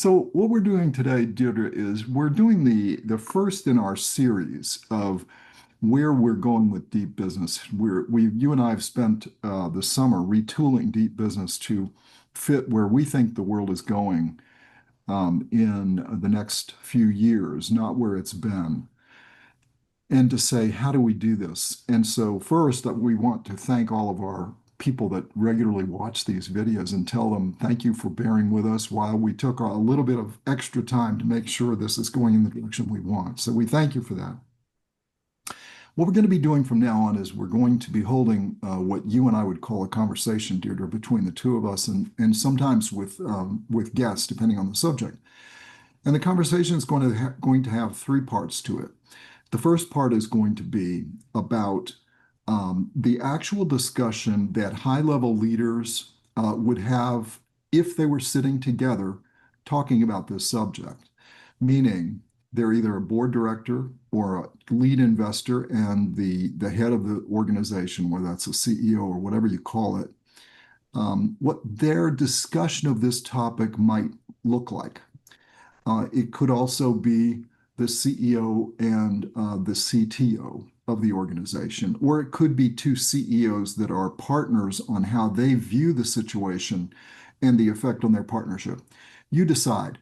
So what we're doing today, Deirdre, is we're doing the first in our series of where we're going with deep business. You and I have spent the summer retooling deep business to fit where we think the world is going in the next few years, not where it's been, and to say, how do we do this? And so first, we want to thank all of our people that regularly watch these videos and tell them thank you for bearing with us while we took a little bit of extra time to make sure this is going in the direction we want. So we thank you for that. What we're going to be doing from now on is we're going to be holding what you and I would call a conversation, Deirdre, between the two of us and sometimes with guests, depending on the subject. And the conversation is going to have three parts to it. The first part is going to be about the actual discussion that high-level leaders would have if they were sitting together talking about this subject, meaning they're either a board director or a lead investor and the head of the organization, whether that's a CEO or whatever you call it, what their discussion of this topic might look like. It could also be the CEO and the CTO of the organization, or it could be two CEOs that are partners on how they view the situation and the effect on their partnership. You decide.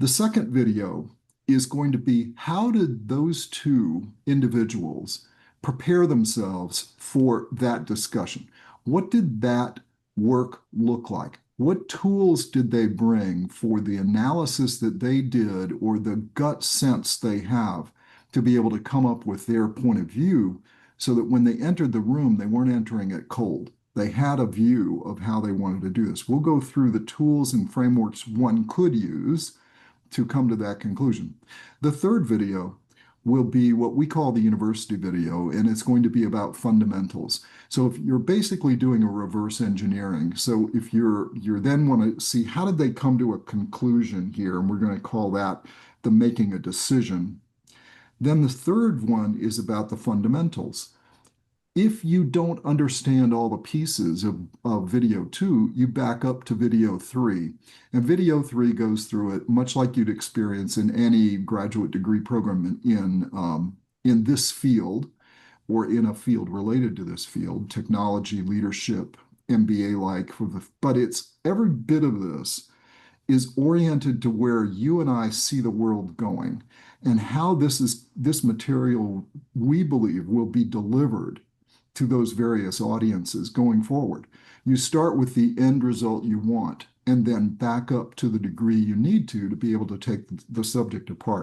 The second video is going to be how did those two individuals prepare themselves for that discussion? What did that work look like? What tools did they bring for the analysis that they did or the gut sense they have to be able to come up with their point of view so that when they entered the room, they weren't entering it cold? They had a view of how they wanted to do this. We'll go through the tools and frameworks one could use to come to that conclusion. The third video will be what we call the university video, and it's going to be about fundamentals. So if you're basically doing a reverse engineering, so if you're then want to see how did they come to a conclusion here, and we're going to call that the making a decision. Then the third one is about the fundamentals. If you don't understand all the pieces of video 2, you back up to video 3. And video 3 goes through it much like you'd experience in any graduate degree program in this field or in a field related to this field, technology, leadership, MBA-like. But it's every bit of this is oriented to where you and I see the world going and how this material, we believe, will be delivered to those various audiences going forward. You start with the end result you want and then back up to the degree you need to be able to take the subject apart.